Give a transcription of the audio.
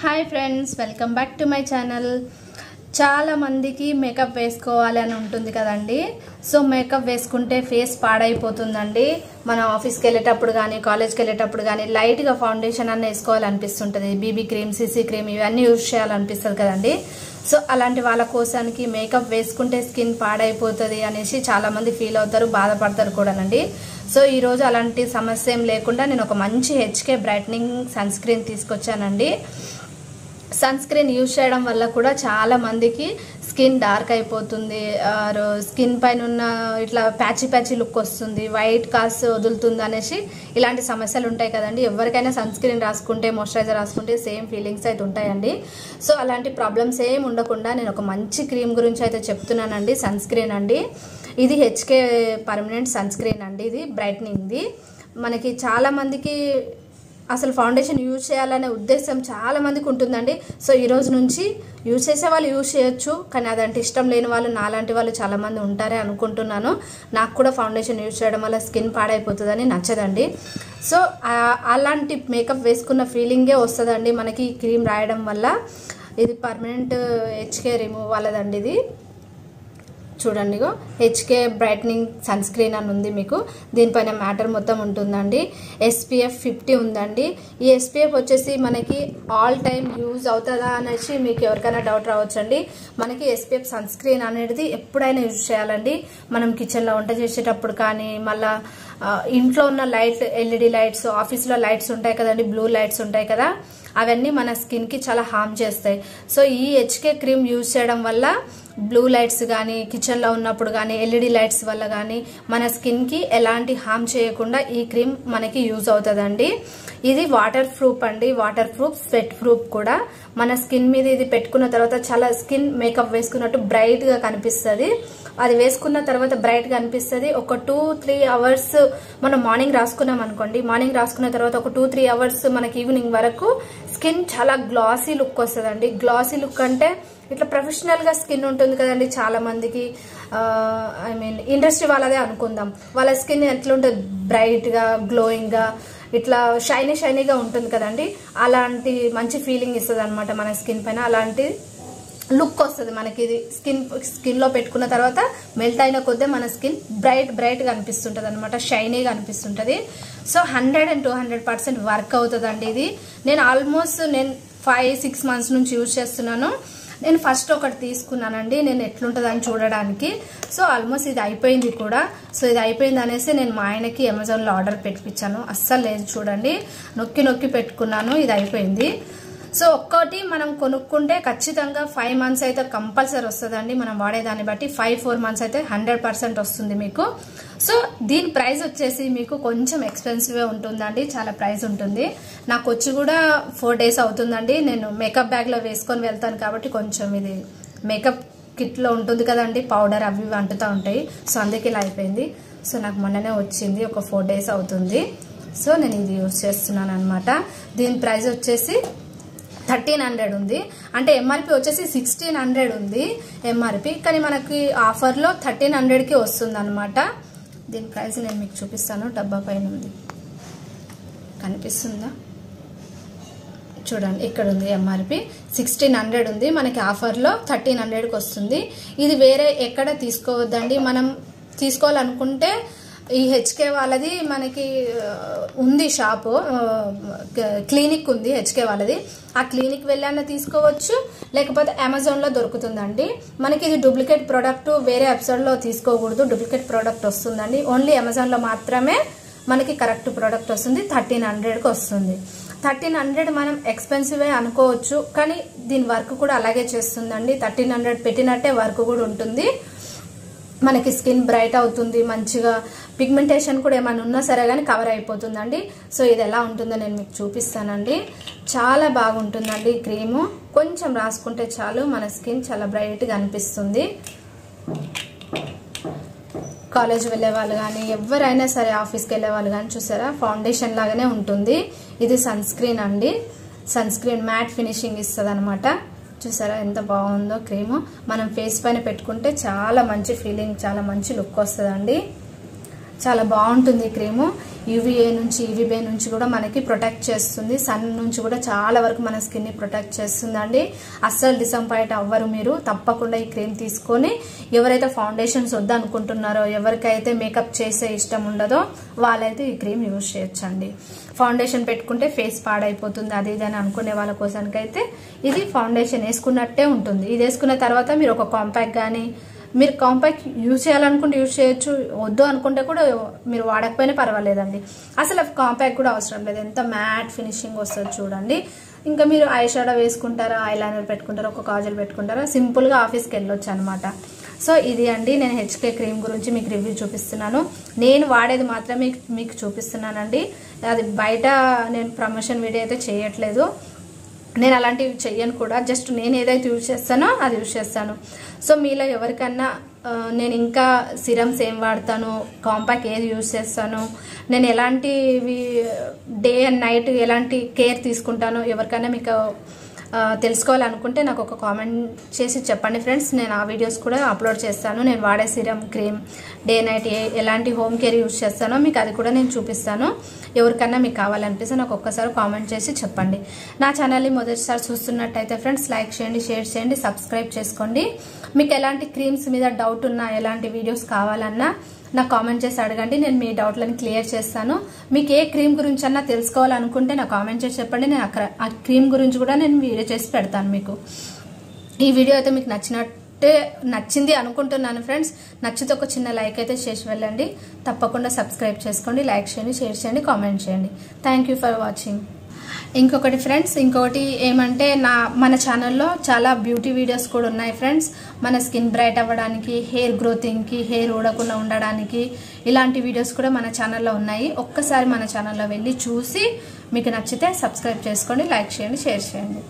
Hi friends, welcome back to my channel. చాలా మందికి makeup వేసుకోవాలి అని ఉంటుంది కదండి. సో మేకప్ వేసుకుంటే ఫేస్ పాడైపోతుందండి. మనం ఆఫీస్కి వెళ్ళేటప్పుడు కానీ కాలేజ్కి వెళ్ళేటప్పుడు కానీ లైట్గా ఫౌండేషన్ అన్న వేసుకోవాలనిపిస్తుంటుంది. బీబీ క్రీమ్, సీసీ క్రీమ్ ఇవన్నీ యూజ్ చేయాలనిపిస్తుంది కదండి. సో అలాంటి వాళ్ళ కోసానికి మేకప్ వేసుకుంటే స్కిన్ పాడైపోతుంది అనేసి చాలామంది ఫీల్ అవుతారు, బాధపడతారు కూడానండి. సో ఈరోజు అలాంటి సమస్య ఏం లేకుండా నేను ఒక మంచి హెచ్కే బ్రైట్నింగ్ సన్ స్క్రీన్ తీసుకొచ్చానండి. సన్ స్క్రీన్ యూజ్ చేయడం వల్ల కూడా చాలా మందికి స్కిన్ డార్క్ అయిపోతుంది, స్కిన్ పైన ఉన్న ఇట్లా ప్యాచీ లుక్ వస్తుంది, వైట్ కాస్ట్ వదులుతుంది అనేసి ఇలాంటి సమస్యలు ఉంటాయి కదండి. ఎవరికైనా సన్ స్క్రీన్ రాసుకుంటే, మాయిశ్చరైజర్ రాసుకుంటే సేమ్ ఫీలింగ్స్ అయితే ఉంటాయండి. సో అలాంటి ప్రాబ్లమ్స్ ఏం ఉండకుండా నేను ఒక మంచి క్రీమ్ గురించి అయితే చెప్తున్నానండి. సన్ స్క్రీన్ అండి, ఇది హెచ్కే పర్మనెంట్ సన్ స్క్రీన్ అండి. ఇది బ్రైట్నింగ్ది. మనకి చాలా మందికి అసలు ఫౌండేషన్ యూజ్ చేయాలనే ఉద్దేశం చాలా మందికి ఉంటుందండి. సో ఈ రోజు నుంచి యూజ్ చేసే వాళ్ళు యూజ్ చేయొచ్చు, కానీ అదంటే ఇష్టం లేని వాళ్ళు నాలాంటి వాళ్ళు చాలామంది ఉంటారే అనుకుంటున్నాను. నాకు కూడా ఫౌండేషన్ యూజ్ చేయడం వల్ల స్కిన్ పాడైపోతుందని నచ్చదండి. సో అలాంటి మేకప్ వేసుకున్న ఫీలింగే వస్తుందండి మనకి క్రీమ్ రాయడం వల్ల. ఇది పర్మనెంట్ హెచ్కే రిమూవ్ వాళ్ళదండి. ఇది చూడండి, హెచ్కే బ్రైట్నింగ్ సన్ స్క్రీన్ అని ఉంది మీకు. దీనిపైన మ్యాటర్ మొత్తం ఉంటుందండి. SPF 50 ఉందండి. ఈ SPF వచ్చేసి మనకి ఆల్ టైమ్ యూజ్ అవుతుందా అనేసి మీకు ఎవరికైనా డౌట్ రావచ్చండి. మనకి SPF సన్ స్క్రీన్ అనేది ఎప్పుడైనా యూజ్ చేయాలండి. మనం కిచెన్లో వంట చేసేటప్పుడు కానీ, మళ్ళీ ఇంట్లో ఉన్న లైట్, LED లైట్స్, ఆఫీస్లో లైట్స్ ఉంటాయి కదండి, బ్లూ లైట్స్ ఉంటాయి కదా, అవన్నీ మన స్కిన్కి చాలా హార్మ్ చేస్తాయి. సో ఈ హెచ్కే క్రీమ్ యూజ్ చేయడం వల్ల బ్లూ లైట్స్ కానీ, కిచెన్లో ఉన్నప్పుడు కానీ, LED లైట్స్ వల్ల కానీ మన స్కిన్కి ఎలాంటి హార్మ్ చేయకుండా ఈ క్రీమ్ మనకి యూజ్ అవుతుందండి. ఇది వాటర్ ప్రూఫ్ అండి, వాటర్ ప్రూఫ్, స్వెట్ ప్రూఫ్ కూడా. మన స్కిన్ మీద ఇది పెట్టుకున్న తర్వాత చాలా స్కిన్ మేకప్ వేసుకున్నట్టు బ్రైట్గా కనిపిస్తుంది. అది వేసుకున్న తర్వాత బ్రైట్గా అనిపిస్తుంది. ఒక 2-3 అవర్స్ మనం మార్నింగ్ రాసుకున్నాం అనుకోండి, మార్నింగ్ రాసుకున్న తర్వాత ఒక 2-3 అవర్స్ మనకి ఈవినింగ్ వరకు స్కిన్ చాలా గ్లాసీ లుక్ వస్తుందండి. గ్లాసీ లుక్ అంటే ఇట్లా ప్రొఫెషనల్ గా స్కిన్ ఉంటుంది కదండి చాలా మందికి, ఐ మీన్ ఇండస్ట్రీ వాళ్ళదే అనుకుందాం. వాళ్ళ స్కిన్ ఎట్లా ఉంటుంది, బ్రైట్ గా, గ్లోయింగ్ గా, ఇట్లా షైనీగా ఉంటుంది కదండి. అలాంటి మంచి ఫీలింగ్ ఇస్తుంది అనమాట మన స్కిన్ పైన. అలాంటి లుక్ వస్తుంది మనకి. ఇది స్కిన్ లో పెట్టుకున్న తర్వాత మెల్ట్ అయిన కొద్దే మన స్కిన్ బ్రైట్ గా అనిపిస్తుంటది అనమాట, షైనీగా అనిపిస్తుంటది. సో 100 and 200% వర్క్ అవుతుందండి ఇది. నేను ఆల్మోస్ట్ 5-6 months నుంచి యూజ్ చేస్తున్నాను. నేను ఫస్ట్ ఒకటి తీసుకున్నానండి, నేను ఎట్లుంటుందని చూడడానికి. సో ఆల్మోస్ట్ ఇది అయిపోయింది కూడా. సో ఇది అయిపోయింది అనేసి నేను మా ఆయనకి అమెజాన్లో ఆర్డర్ పెట్టించాను. అస్సలు లేదు, చూడండి, నొక్కి పెట్టుకున్నాను, ఇది అయిపోయింది. సో ఒక్కటి మనం కొనుక్కుంటే ఖచ్చితంగా 5 months అయితే కంపల్సరీ వస్తుందండి. మనం వాడేదాన్ని బట్టి 5-4 months అయితే 100% వస్తుంది మీకు. సో దీని ప్రైస్ వచ్చేసి మీకు కొంచెం ఎక్స్పెన్సివే ఉంటుందండి, చాలా ప్రైస్ ఉంటుంది. నాకు వచ్చి కూడా 4 days అవుతుందండి. నేను మేకప్ బ్యాగ్లో వేసుకొని వెళ్తాను కాబట్టి కొంచెం ఇది మేకప్ కిట్లో ఉంటుంది కదండి, పౌడర్ అవి అంటుతూ ఉంటాయి. సో అందుకే ఇలా అయిపోయింది. సో నాకు మొన్ననే వచ్చింది, ఒక 4 days అవుతుంది. సో నేను ఇది యూజ్ చేస్తున్నాను అనమాట. దీని ప్రైస్ వచ్చేసి 1300 ఉంది. అంటే MRP వచ్చేసి 1600 ఉంది MRP, కానీ మనకి ఆఫర్లో 1300కి వస్తుంది అనమాట. దీని ప్రైస్ నేను మీకు చూపిస్తాను, డబ్బా పైన ఉంది, కనిపిస్తుందా చూడండి, ఇక్కడ ఉంది. MRP 1600 ఉంది, మనకి ఆఫర్లో 1300కి వస్తుంది. ఇది వేరే ఎక్కడ తీసుకోవద్దండి. మనం తీసుకోవాలనుకుంటే ఈ హెచ్కే వాళ్ళది మనకి ఉంది షాపు, క్లినిక్ ఉంది హెచ్కే వాళ్ళది. ఆ క్లినిక్ వెళ్ళాన తీసుకోవచ్చు, లేకపోతే అమెజాన్లో దొరుకుతుందండి. మనకి ఇది డూప్లికేట్ ప్రోడక్ట్ వేరే వెబ్సైట్లో తీసుకోకూడదు, డూప్లికేట్ ప్రోడక్ట్ వస్తుందండి. ఓన్లీ అమెజాన్లో మాత్రమే మనకి కరెక్ట్ ప్రోడక్ట్ వస్తుంది. 1300కి వస్తుంది. 1300 మనం ఎక్స్పెన్సివే అనుకోవచ్చు, కానీ దీని వర్క్ కూడా అలాగే చేస్తుందండి. 1300 పెట్టినట్టే వర్క్ కూడా ఉంటుంది. మనకి స్కిన్ బ్రైట్ అవుతుంది, మంచిగా పిగ్మెంటేషన్ కూడా ఏమైనా ఉన్నా సరే కానీ కవర్ అయిపోతుందండి. సో ఇది ఎలా ఉంటుందో నేను మీకు చూపిస్తానండి. చాలా బాగుంటుందండి క్రీము. కొంచెం రాసుకుంటే చాలు మన స్కిన్ చాలా బ్రైట్గా అనిపిస్తుంది. కాలేజ్ వెళ్ళే వాళ్ళు కానీ, ఎవరైనా సరే ఆఫీస్కి వెళ్ళే వాళ్ళు కానీ, చూసారా ఫౌండేషన్ లాగానే ఉంటుంది. ఇది సన్ స్క్రీన్ అండి. సన్ స్క్రీన్ మ్యాట్ ఫినిషింగ్ ఇస్తుంది అనమాట. చూసారా ఎంత బాగుందో క్రీము. మనం ఫేస్ పైన పెట్టుకుంటే చాలా మంచి ఫీలింగ్, చాలా మంచి లుక్ వస్తుందండి. చాలా బాగుంటుంది క్రీము. యూవీఏ నుంచి యూవీబీ నుంచి కూడా మనకి ప్రొటెక్ట్ చేస్తుంది. సన్ నుంచి కూడా చాలా వరకు మన స్కిన్ని ప్రొటెక్ట్ చేస్తుందండి. అస్సలు డిసప్పాయింట్ అవ్వరు మీరు. తప్పకుండా ఈ క్రీమ్ తీసుకొని ఎవరైతే ఫౌండేషన్స్ వద్దనుకుంటున్నారో, ఎవరికైతే మేకప్ చేసే ఇష్టం ఉండదో వాళ్ళైతే ఈ క్రీమ్ యూజ్ చేయొచ్చండి. ఫౌండేషన్ పెట్టుకుంటే ఫేస్ పాడైపోతుంది అది ఇది అని అనుకునే వాళ్ళ కోసానికైతే ఇది ఫౌండేషన్ వేసుకున్నట్టే ఉంటుంది. ఇది వేసుకున్న తర్వాత మీరు ఒక కాంపాక్ట్ కానీ, మీరు కాంపాక్ట్ యూజ్ చేయాలనుకుంటే యూజ్ చేయొచ్చు, వద్దు అనుకుంటే కూడా మీరు వాడకపోయినా పర్వాలేదండి. అసలు కాంపాక్ట్ కూడా అవసరం లేదు. ఎంత మ్యాట్ ఫినిషింగ్ వస్తుంది చూడండి. ఇంకా మీరు ఐ షాడో వేసుకుంటారా, ఐలైనర్ పెట్టుకుంటారా, ఒక కాజల్ పెట్టుకుంటారా, సింపుల్గా ఆఫీస్కి వెళ్ళొచ్చు అనమాట. సో ఇది అండి నేను హెచ్కే క్రీమ్ గురించి మీకు రివ్యూ చూపిస్తున్నాను. నేను వాడేది మాత్రమే మీకు చూపిస్తున్నానండి. అది బయట నేను ప్రమోషన్ వీడియో అయితే చేయట్లేదు, నేను అలాంటివి చెయ్యను కూడా. జస్ట్ నేను ఏదైతే యూజ్ చేస్తానో అది యూజ్ చేస్తాను. సో మీలో ఎవరికన్నా నేను ఇంకా సిరమ్స్ ఏం వాడతాను, కాంపాక్ట్ ఏది యూజ్ చేస్తాను, నేను ఎలాంటివి డే అండ్ నైట్ ఎలాంటి కేర్ తీసుకుంటానో ఎవరికైనా మీకు తెలుసుకోవాలనుకుంటే నాకు ఒక కామెంట్ చేసి చెప్పండి ఫ్రెండ్స్. నేను ఆ వీడియోస్ కూడా అప్లోడ్ చేస్తాను. నేను వాడే సిరమ్, క్రీమ్, డే నైట్ ఎలాంటి హోమ్ కేర్ యూజ్ చేస్తానో మీకు అది కూడా నేను చూపిస్తాను. ఎవరికన్నా మీకు కావాలనిపిస్తే నాకు ఒక్కసారి కామెంట్ చేసి చెప్పండి. నా ఛానల్ని మొదటిసారి చూస్తున్నట్టయితే ఫ్రెండ్స్ లైక్ చేయండి, షేర్ చేయండి, సబ్స్క్రైబ్ చేసుకోండి. మీకు ఎలాంటి క్రీమ్స్ మీద డౌట్ ఉన్నా, ఎలాంటి వీడియోస్ కావాలన్నా నాకు కామెంట్ చేసి అడగండి. నేను మీ డౌట్లను క్లియర్ చేస్తాను. మీకు ఏ క్రీమ్ గురించి అన్నా తెలుసుకోవాలనుకుంటే నాకు కామెంట్ చేసి చెప్పండి. నేను ఆ క్రీమ్ గురించి కూడా నేను వీడియో చేసి పెడతాను మీకు. ఈ వీడియో అయితే మీకు నచ్చింది అనుకుంటున్నాను ఫ్రెండ్స్. నచ్చితే ఒక చిన్న లైక్ అయితే చేసి వెళ్ళండి. తప్పకుండా సబ్స్క్రైబ్ చేసుకోండి, లైక్ చేయండి, షేర్ చేయండి, కామెంట్ చేయండి. Thank you for watching. ఇంకొకటి ఫ్రెండ్స్, ఇంకొకటి ఏమంటే మన ఛానల్లో చాలా బ్యూటీ వీడియోస్ కూడా ఉన్నాయి ఫ్రెండ్స్. మన స్కిన్ బ్రైట్ అవ్వడానికి, హెయిర్ గ్రోతింగ్కి, హెయిర్ ఊడకుండా ఉండడానికి ఇలాంటి వీడియోస్ కూడా మన ఛానల్లో ఉన్నాయి. ఒక్కసారి మన ఛానల్లో వెళ్ళి చూసి మీకు నచ్చితే సబ్స్క్రైబ్ చేసుకోండి, లైక్ చేయండి, షేర్ చేయండి.